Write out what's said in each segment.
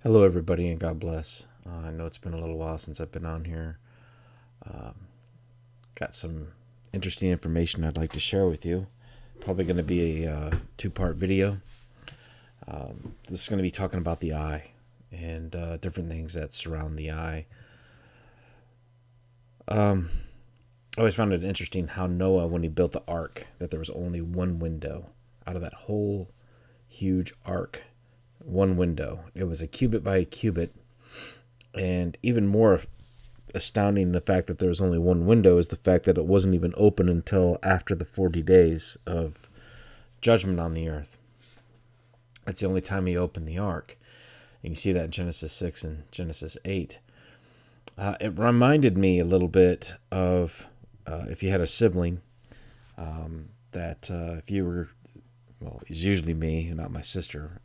Hello, everybody, and God bless. I know it's been a little while since I've been on here. Got some interesting information I'd like to share with you. Probably going to be a two-part video. This is going to be talking about the eye and different things that surround the eye. I always found it interesting how Noah, when he built the ark, that there was only one window out of that whole huge ark. One window. It was a cubit by a cubit, and even more astounding the fact that there was only one window is the fact that it wasn't even open until after the 40 days of judgment on the earth. That's the only time he opened the ark. You can see that in Genesis 6 and Genesis 8. It reminded me a little bit of if you had a sibling, that if you were, well, it's usually me, not my sister,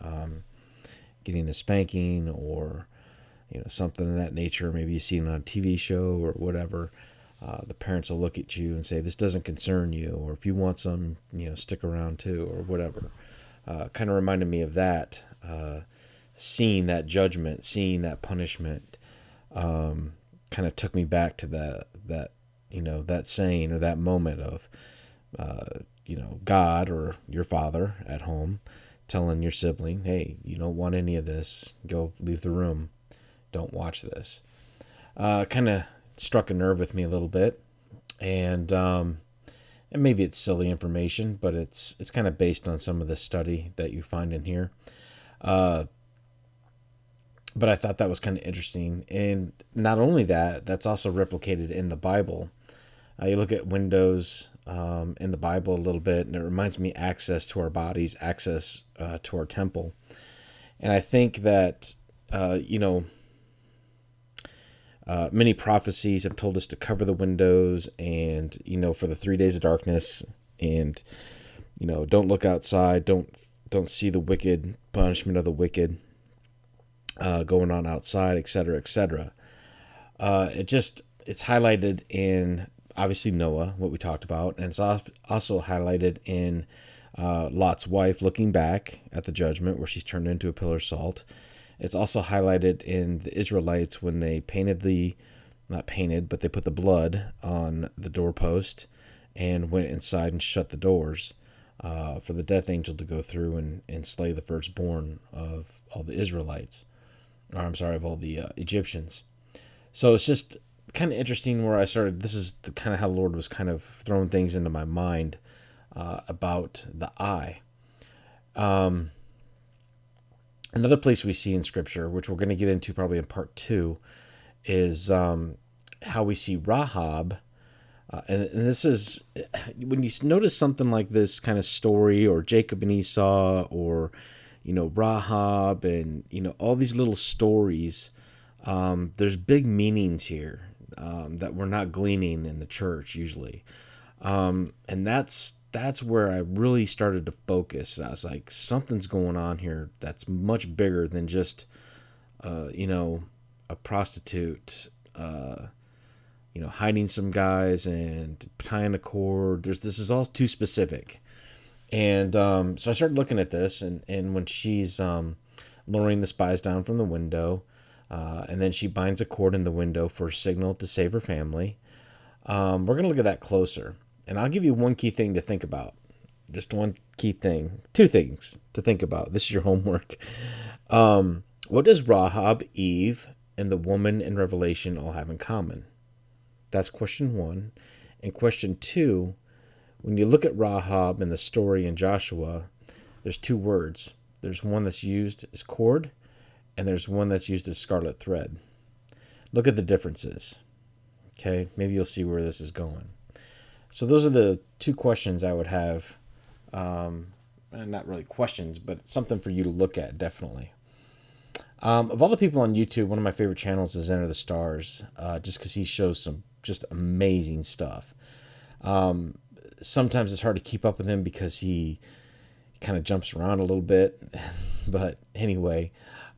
getting a spanking or something of that nature. Maybe you see it on a TV show or whatever. The parents will look at you and say, "This doesn't concern you," or "If you want some, stick around too," or whatever. Kind of reminded me of that. Seeing that judgment, seeing that punishment, kind of took me back to that saying or that moment of, God or your father at home telling your sibling, "Hey, you don't want any of this. Go leave the room. Don't watch this." Kind of struck a nerve with me a little bit, and maybe it's silly information, but it's kind of based on some of the study that you find in here. But I thought that was kind of interesting, and not only that, that's also replicated in the Bible. You look at windows in the Bible a little bit, and it reminds me access to our bodies, access to our temple, and I think that many prophecies have told us to cover the windows and, for the 3 days of darkness, and, don't look outside. Don't see the wicked punishment of the wicked going on outside, etc., etc. It's highlighted in obviously Noah, what we talked about, and it's also highlighted in Lot's wife looking back at the judgment where she's turned into a pillar of salt. It's also highlighted in the Israelites when they not painted, but they put the blood on the doorpost and went inside and shut the doors for the death angel to go through and slay the firstborn of all the Israelites. Or I'm sorry, of all the Egyptians. So it's just kind of interesting where I started. This is kind of how the Lord was kind of throwing things into my mind about the eye. Another place we see in Scripture, which we're going to get into probably in part 2, is how we see Rahab. And this is, when you notice something like this kind of story, or Jacob and Esau, or, Rahab, and, all these little stories, there's big meanings here that we're not gleaning in the church usually. And that's where I really started to focus. I was like, something's going on here that's much bigger than just, a prostitute, hiding some guys and tying a cord. This is all too specific. And so I started looking at this, and when she's lowering the spies down from the window, and then she binds a cord in the window for a signal to save her family, we're going to look at that closer. And I'll give you one key thing to think about. Just one key thing. Two things to think about. This is your homework. What does Rahab, Eve, and the woman in Revelation all have in common? That's question 1. And question 2, when you look at Rahab in the story in Joshua, there's 2 words. There's one that's used as cord, and there's one that's used as scarlet thread. Look at the differences. Okay, maybe you'll see where this is going. So those are the 2 questions I would have. Not really questions, but something for you to look at, definitely. Of all the people on YouTube, one of my favorite channels is Enter the Stars, just because he shows some just amazing stuff. Sometimes it's hard to keep up with him because he kind of jumps around a little bit. But anyway,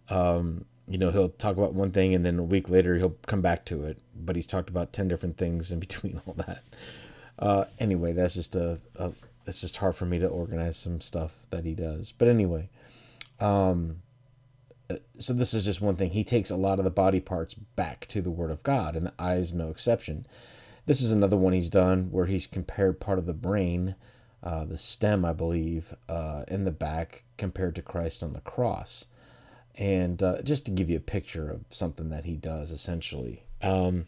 he'll talk about one thing and then a week later he'll come back to it. But he's talked about 10 different things in between all that. Anyway, that's just it's just hard for me to organize some stuff that he does. But anyway, so this is just one thing. He takes a lot of the body parts back to the Word of God, and the eye is no exception. This is another one he's done where he's compared part of the brain, the stem, I believe, in the back compared to Christ on the cross. And just to give you a picture of something that he does essentially. And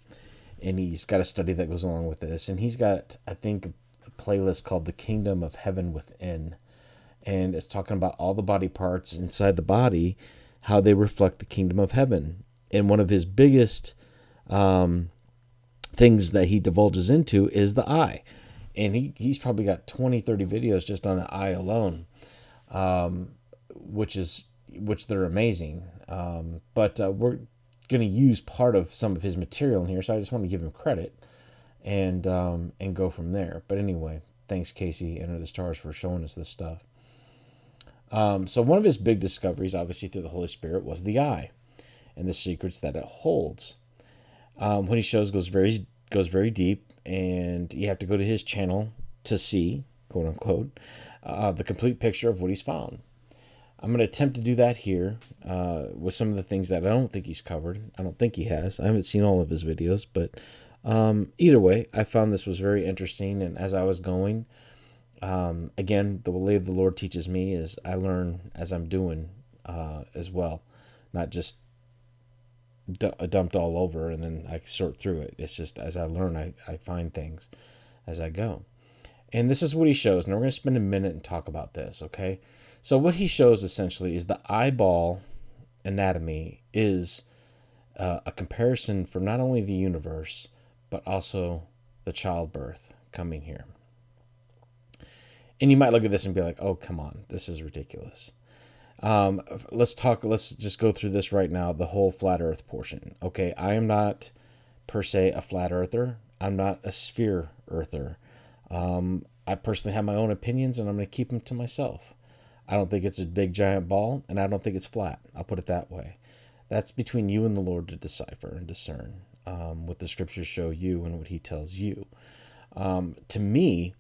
he's got a study that goes along with this. And he's got, I think, a playlist called The Kingdom of Heaven Within. And it's talking about all the body parts inside the body, how they reflect the kingdom of heaven. And one of his biggest things that he divulges into is the eye. And he's probably got 20, 30 videos just on the eye alone, which they're amazing. But we're going to use part of some of his material in here, so I just want to give him credit and go from there. But anyway, thanks, Casey, Enter the Stars, for showing us this stuff. So one of his big discoveries, obviously through the Holy Spirit, was the eye and the secrets that it holds. What he shows goes very deep, and you have to go to his channel to see, quote unquote, the complete picture of what he's found. I'm going to attempt to do that here with some of the things that I don't think he's covered. I don't think he has. I haven't seen all of his videos, but either way, I found this was very interesting. And as I was going, again, the way the Lord teaches me is I learn as I'm doing as well, not just dumped all over and then I sort through it. It's just as I learn, I find things as I go. And this is what he shows. And we're going to spend a minute and talk about this, okay? So what he shows essentially is the eyeball anatomy is a comparison for not only the universe, but also the childbirth coming here. And you might look at this and be like, oh, come on, this is ridiculous. Let's just go through this right now, the whole flat earth portion. Okay, I am not per se a flat earther. I'm not a sphere earther. I personally have my own opinions, and I'm going to keep them to myself. I don't think it's a big giant ball, and I don't think it's flat. I'll put it that way. That's between you and the Lord to decipher and discern what the scriptures show you and what he tells you. To me,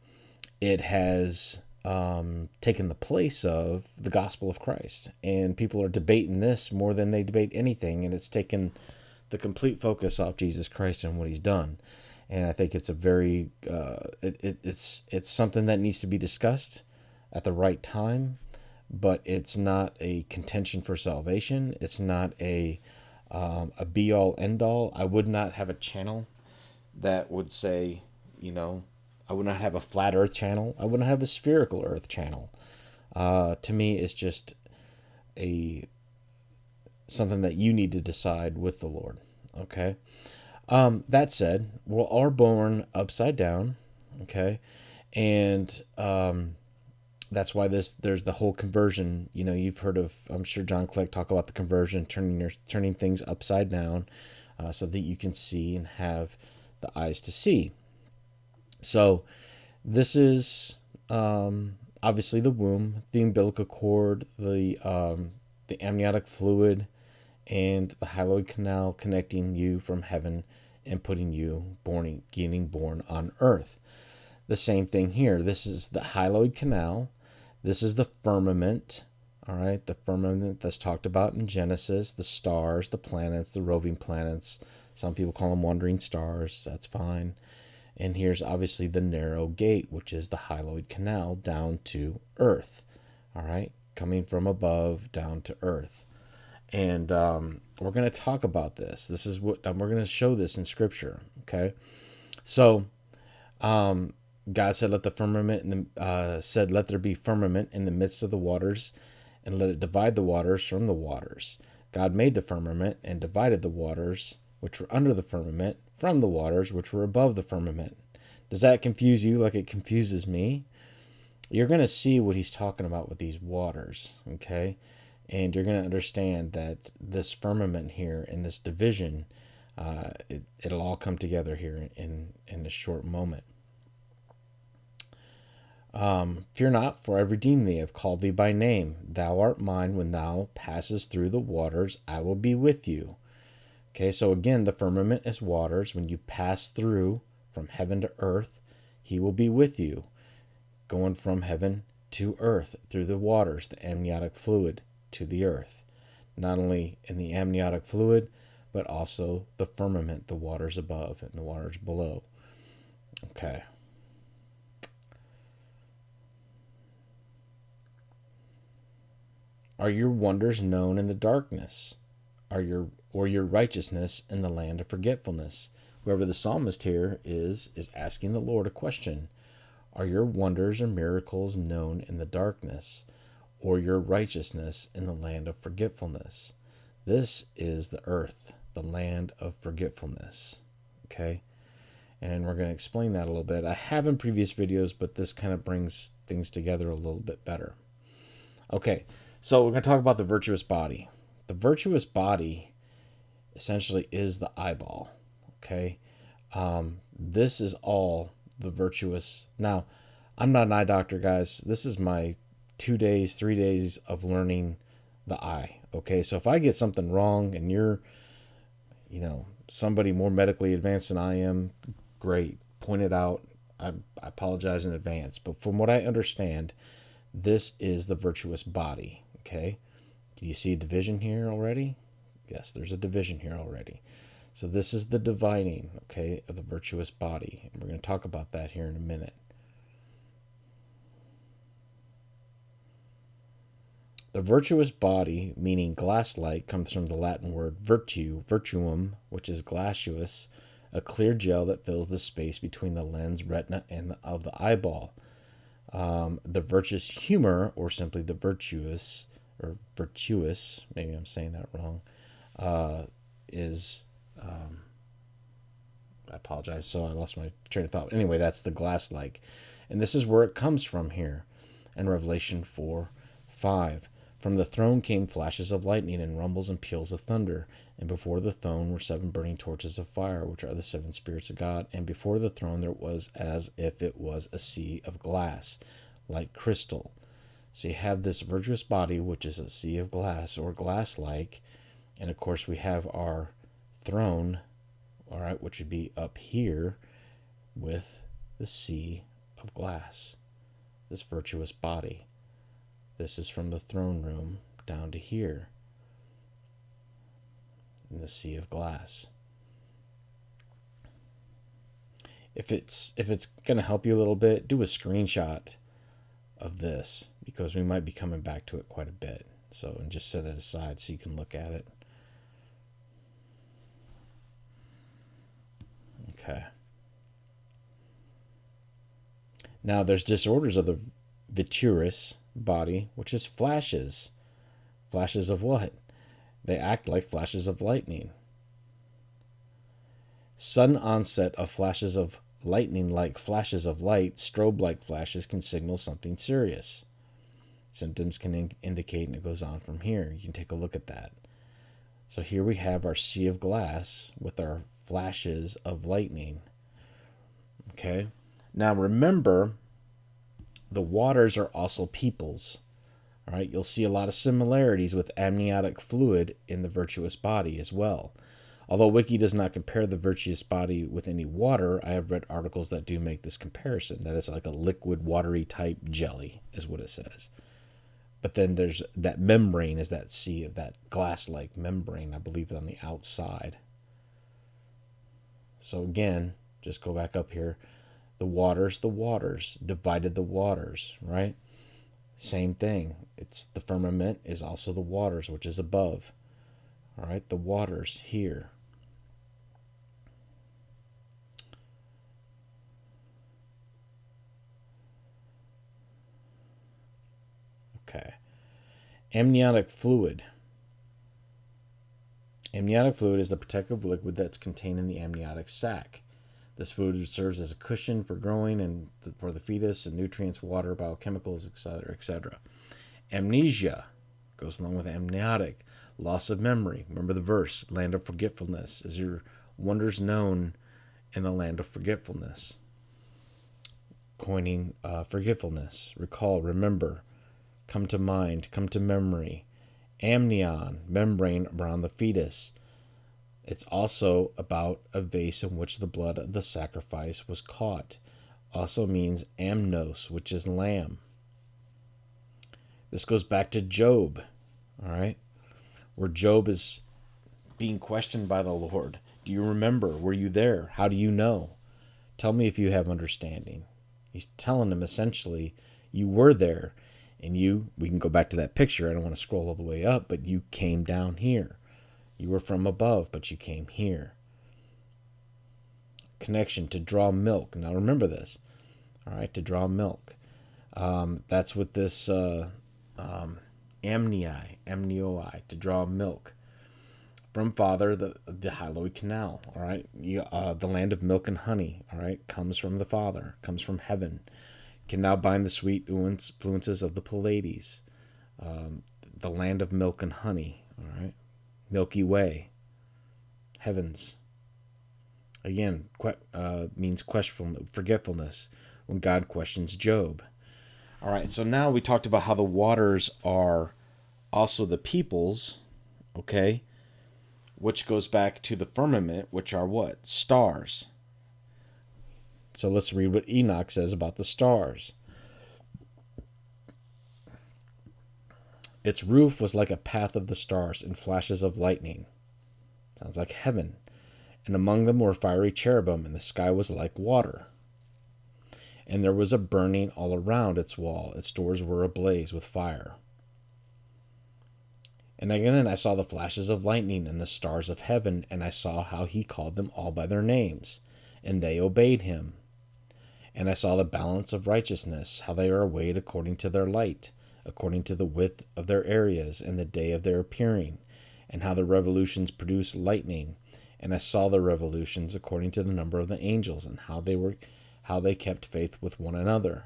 it has taken the place of the gospel of Christ. And people are debating this more than they debate anything, and it's taken the complete focus off Jesus Christ and what he's done. And I think it's a very, it's something that needs to be discussed at the right time, but it's not a contention for salvation. It's not a be-all, end-all. I would not have a channel that would say, I would not have a flat earth channel. I wouldn't have a spherical earth channel. To me, it's just something that you need to decide with the Lord. Okay. That said, we're all born upside down. Okay. And that's why there's the whole conversion. You've heard of, I'm sure John Clegg talk about the conversion, turning things upside down, so that you can see and have the eyes to see. So this is obviously the womb, the umbilical cord, the amniotic fluid, and the hyaloid canal connecting you from heaven and putting you getting born on earth. The same thing here. This is the hyaloid canal. This is the firmament. All right, the firmament that's talked about in Genesis, the stars, the planets, the roving planets. Some people call them wandering stars. That's fine. And here's obviously the narrow gate, which is the hyaloid canal down to earth. All right, coming from above down to earth. And we're going to talk about this. This is what we're going to show this in Scripture. Okay, so God said, "Let the firmament," said, "Let there be firmament in the midst of the waters, and let it divide the waters from the waters." God made the firmament and divided the waters which were under the firmament from the waters which were above the firmament. Does that confuse you like it confuses me? You're going to see what he's talking about with these waters, okay? And you're going to understand that this firmament here and this division, it'll all come together here in a short moment. Fear not, for I have redeemed thee. I have called thee by name. Thou art mine. When thou passest through the waters, I will be with you. Okay, so again, the firmament is waters. When you pass through from heaven to earth, he will be with you. Going from heaven to earth through the waters, the amniotic fluid to the earth. not only in the amniotic fluid, but also the firmament, the waters above and the waters below. Okay. Are your wonders known in the darkness? Or your righteousness in the land of forgetfulness? Whoever the psalmist here is asking the Lord a question. Are your wonders or miracles known in the darkness, or your righteousness in the land of forgetfulness? This is the earth, the land of forgetfulness. Okay? And we're going to explain that a little bit. I have in previous videos, but this kind of brings things together a little bit better. Okay, so we're going to talk about the virtuous body. The virtuous body essentially is the eyeball. Okay, this is all the virtuous. Now, I'm not an eye doctor, guys. This is my 2 days, 3 days of learning the eye. Okay, so if I get something wrong and you're, somebody more medically advanced than I am, great. Point it out. I apologize in advance. But from what I understand, this is the virtuous body. Okay, do you see a division here already? Yes, there's a division here already. So this is the dividing, okay, of the virtuous body. And we're going to talk about that here in a minute. The virtuous body, meaning glass-like, comes from the Latin word virtuum, which is glacious, a clear gel that fills the space between the lens, retina, and of the eyeball. The virtuous humor, or simply the virtuous, maybe I'm saying that wrong, is, I apologize, so I lost my train of thought. Anyway, that's the glass-like. And this is where it comes from here in Revelation 4:5. From the throne came flashes of lightning and rumbles and peals of thunder. And before the throne were 7 burning torches of fire, which are the 7 spirits of God. And before the throne there was as if it was a sea of glass, like crystal. So you have this virtuous body, which is a sea of glass or glass-like. And of course we have our throne, all right, which would be up here with the sea of glass, this virtuous body. This is from the throne room down to here in the sea of glass. If it's going to help you a little bit, do a screenshot of this, because we might be coming back to it quite a bit. So, and just set it aside so you can look at it. Okay. Now there's disorders of the vitreous body, which is flashes. Flashes of what? They act like flashes of lightning. Sudden onset of flashes of lightning, like flashes of light, strobe-like flashes, can signal something serious. Symptoms can indicate, and it goes on from here. You can take a look at that. So here we have our sea of glass with our flashes of lightning. Okay. Now remember, the waters are also peoples. All right. You'll see a lot of similarities with amniotic fluid in the virtuous body as well. Although Wiki does not compare the virtuous body with any water, I have read articles that do make this comparison. That it's like a liquid, watery type jelly, is what it says. But then there's that membrane, is that sea of that glass-like membrane, I believe, on the outside. So again, just go back up here. The waters, divided the waters, right? Same thing. It's the firmament is also the waters, which is above. All right, the waters here. Okay. Amniotic fluid. Amniotic fluid is the protective liquid that's contained in the amniotic sac. This fluid serves as a cushion for growing and for the fetus, and nutrients, water, biochemicals, etc., etc. Amnesia goes along with amniotic. Loss of memory. Remember the verse, land of forgetfulness. Is your wonders known in the land of forgetfulness? Coining forgetfulness. Recall, remember, come to mind, come to memory. Amnion, membrane around the fetus. It's also about a vase in which the blood of the sacrifice was caught. Also means amnos, which is lamb. This goes back to Job. All right. where Job is being questioned by the Lord. Do you remember? Were you there? How do you know? Tell me if you have understanding. He's telling him essentially, you were there, and we can go back to that picture. I don't want to scroll all the way up, but you came down here. You were from above, but you came here. Connection, to draw milk. Now remember this. All right, to draw milk. That's what this amnioi, to draw milk. From father, the hallowed canal. All right, the land of milk and honey. All right, comes from the Father, comes from heaven. Can now bind the sweet influences of the Pleiades. The land of milk and honey. All right, Milky Way. Heavens. Again, means forgetfulness when God questions Job. All right, so now we talked about how the waters are also the peoples, okay, which goes back to the firmament, which are what? Stars. So let's read what Enoch says about the stars. Its roof was like a path of the stars in flashes of lightning. Sounds like heaven. And among them were fiery cherubim, and the sky was like water. And there was a burning all around its wall. Its doors were ablaze with fire. And again I saw the flashes of lightning and the stars of heaven, and I saw how he called them all by their names, and they obeyed him. And I saw the balance of righteousness, how they are weighed according to their light, according to the width of their areas, and the day of their appearing, and how the revolutions produce lightning. And I saw the revolutions according to the number of the angels, and how they kept faith with one another.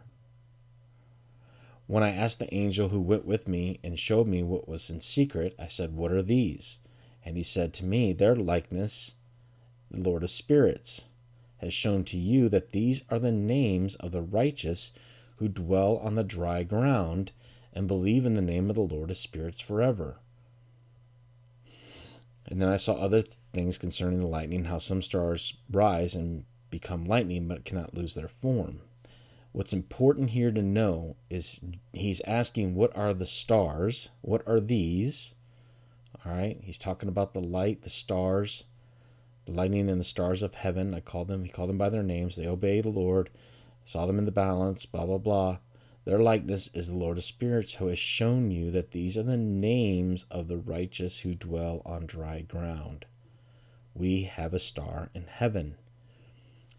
When I asked the angel who went with me and showed me what was in secret, I said, "What are these?" And he said to me, "Their likeness, the Lord of spirits, has shown to you that these are the names of the righteous who dwell on the dry ground and believe in the name of the Lord of spirits forever." And then I saw other things concerning the lightning, how some stars rise and become lightning but cannot lose their form. What's important here to know is he's asking, what are the stars? What are these? All right, he's talking about the light, the stars, the lightning and the stars of heaven. He called them by their names. They obey the Lord, saw them in the balance, blah, blah, blah. Their likeness is the Lord of spirits, who has shown you that these are the names of the righteous who dwell on dry ground. We have a star in heaven.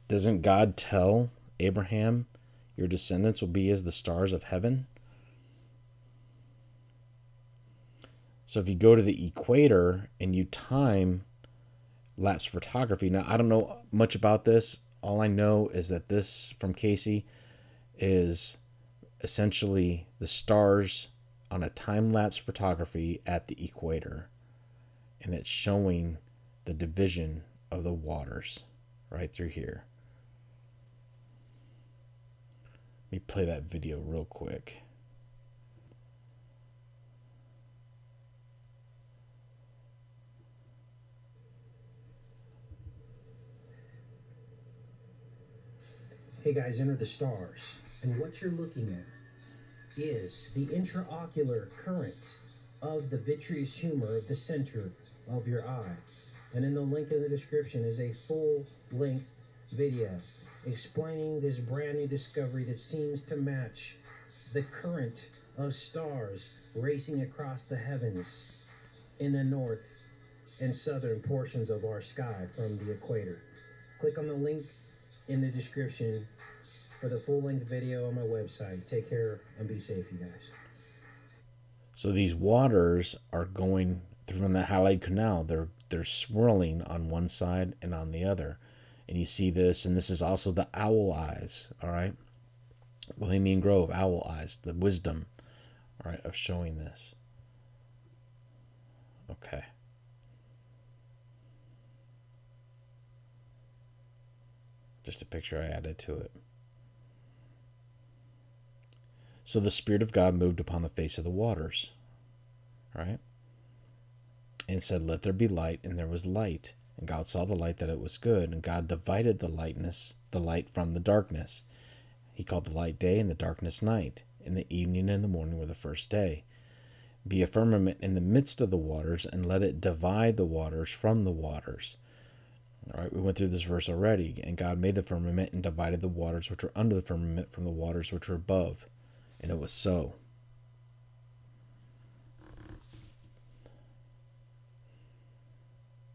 Doesn't God tell Abraham, your descendants will be as the stars of heaven? So if you go to the equator and you time lapse photography, now I don't know much about this. All I know is that this from Casey is essentially the stars on a time-lapse photography at the equator, and it's showing the division of the waters right through here. Let me play that video real quick. Hey guys, enter the stars. And what you're looking at is the intraocular current of the vitreous humor of the center of your eye. And in the link in the description is a full-length video explaining this brand new discovery that seems to match the current of stars racing across the heavens in the north and southern portions of our sky from the equator. Click on the link in the description for the full-length video on my website. Take care and be safe, you guys. So these waters are going through the Halleyed Canal. They're swirling on one side and on the other. And you see this, and this is also the owl eyes, all right? Bohemian Grove, owl eyes, the wisdom, all right, of showing this. Okay. Just a picture I added to it. So the Spirit of God moved upon the face of the waters, right? And said, "Let there be light," and there was light. And God saw the light that it was good, and God divided the light from the darkness. He called the light day and the darkness night, and the evening and the morning were the first day. be a firmament in the midst of the waters, and let it divide the waters from the waters. All right, we went through this verse already. And God made the firmament and divided the waters which were under the firmament from the waters which were above. And it was so.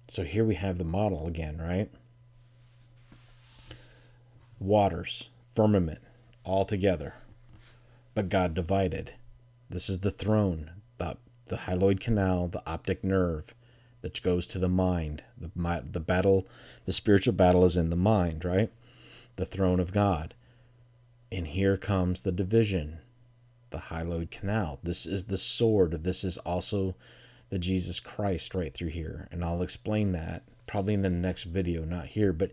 So here we have the model again, right? Waters, firmament, all together. But God divided. This is the throne, the hyaloid canal, the optic nerve that goes to the mind. The battle, the spiritual battle is in the mind, right? The throne of God. And here comes the division, the hyaloid canal. This is the sword. This is also the Jesus Christ right through here. And I'll explain that probably in the next video, not here. But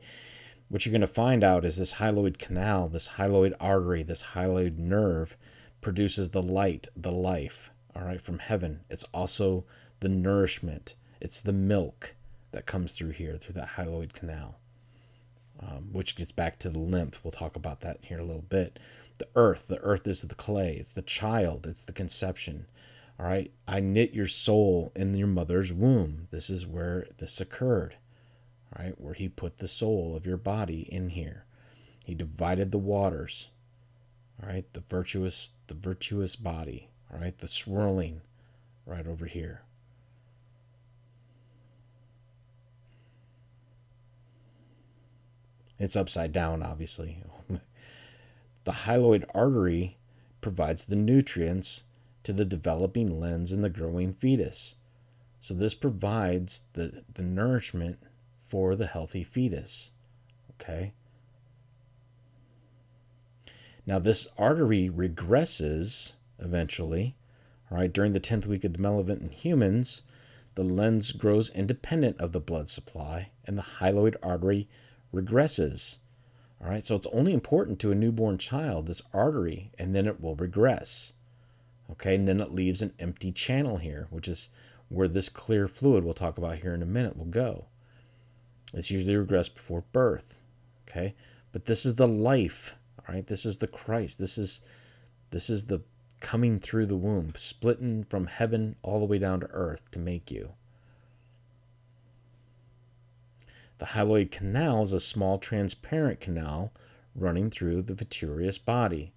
what you're going to find out is this hyaloid canal, this hyaloid artery, this hyaloid nerve produces the light, the life, all right, from heaven. It's also the nourishment. It's the milk that comes through here, through that hyaloid canal, which gets back to the lymph. We'll talk about that here in a little bit. The earth is the clay. It's the child. It's the conception. All right. I knit your soul in your mother's womb. This is where this occurred, all right, where he put the soul of your body in here. He divided the waters, all right, the virtuous body, all right, the swirling right over here. It's upside down, obviously. The hyaloid artery provides the nutrients to the developing lens and the growing fetus. So this provides the nourishment for the healthy fetus. Okay. Now this artery regresses eventually. All right. During the 10th week of development in humans, the lens grows independent of the blood supply, and the hyaloid artery regresses. All right, so it's only important to a newborn child, this artery, and then it will regress. Okay, and then it leaves an empty channel here, which is where this clear fluid we'll talk about here in a minute will go. It's usually regressed before birth. Okay, but this is the life. All right, this is the Christ. This is the coming through the womb, splitting from heaven all the way down to earth to make you. The hyaloid canal is a small transparent canal running through the vitreous body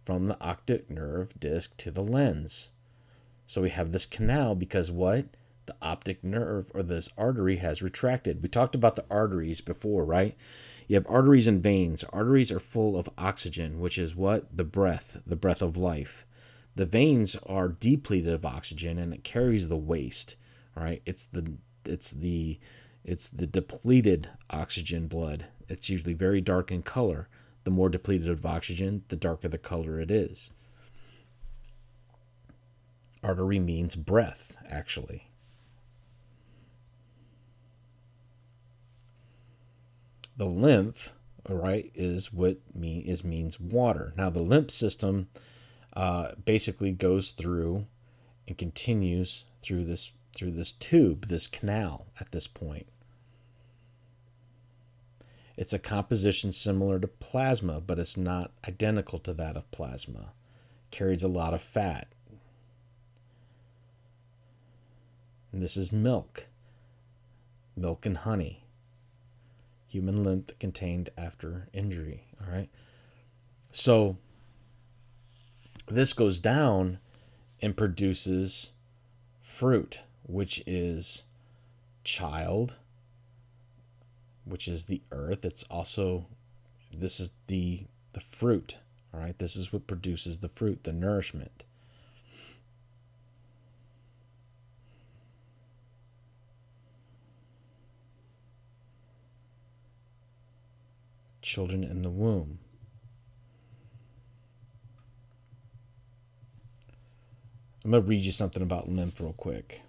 from the optic nerve disc to the lens. So we have this canal because what? The optic nerve or this artery has retracted. We talked about the arteries before, right? You have arteries and veins. Arteries are full of oxygen, which is what? The breath of life. The veins are depleted of oxygen and it carries the waste, all right? It's the depleted oxygen blood. It's usually very dark in color. The more depleted of oxygen, the darker the color it is. Artery means breath, actually. The lymph, all right, is what means water. Now the lymph system basically goes through and continues through this tube, this canal at this point. It's a composition similar to plasma, but it's not identical to that of plasma. Carries a lot of fat. And this is milk. Milk and honey. Human lymph contained after injury. All right. So this goes down and produces fruit, which is child, which is the earth. It's also, this is the fruit. All right. This is what produces the fruit, the nourishment. Children in the womb. I'm going to read you something about lymph real quick.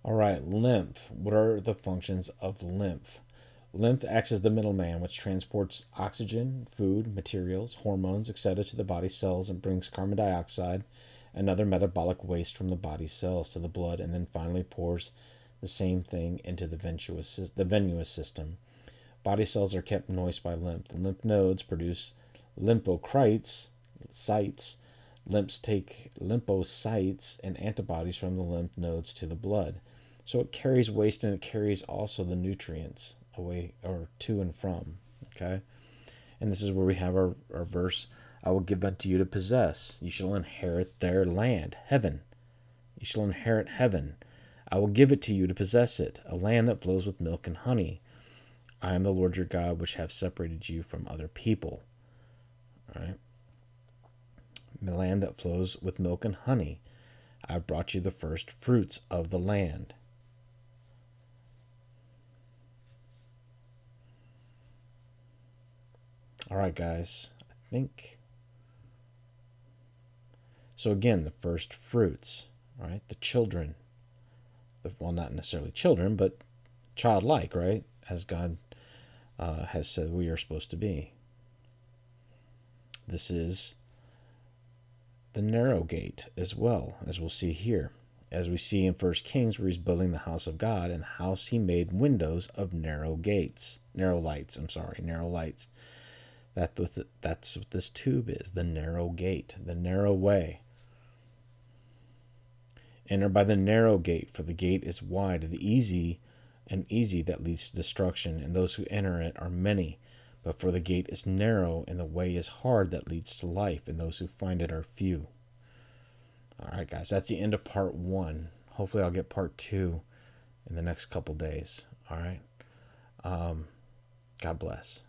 All right, lymph. What are the functions of lymph? Lymph acts as the middleman, which transports oxygen, food, materials, hormones, etc. to the body cells and brings carbon dioxide and other metabolic waste from the body cells to the blood, and then finally pours the same thing into the venous system. Body cells are kept moist by lymph. The lymph nodes produce lymphocytes, Lymphs take lymphocytes and antibodies from the lymph nodes to the blood. So it carries waste and it carries also the nutrients away or to and from. Okay? And this is where we have our verse, I will give unto you to possess. You shall inherit their land, heaven. You shall inherit heaven. I will give it to you to possess it, a land that flows with milk and honey. I am the Lord your God, which have separated you from other people. All right? The land that flows with milk and honey. I have brought you the first fruits of the land. All right, guys. I think. So again, the first fruits, right? The children. Well, not necessarily children, but childlike, right? As God has said we are supposed to be. This is the narrow gate as well, as we'll see here. As we see in 1 Kings, where he's building the house of God, and the house he made windows of narrow lights. That's what this tube is, the narrow gate, the narrow way. Enter by the narrow gate, for the gate is wide and easy that leads to destruction, and those who enter it are many. But for the gate is narrow, and the way is hard that leads to life, and those who find it are few. All right, guys, that's the end of part 1. Hopefully I'll get part 2 in the next couple days. All right. God bless.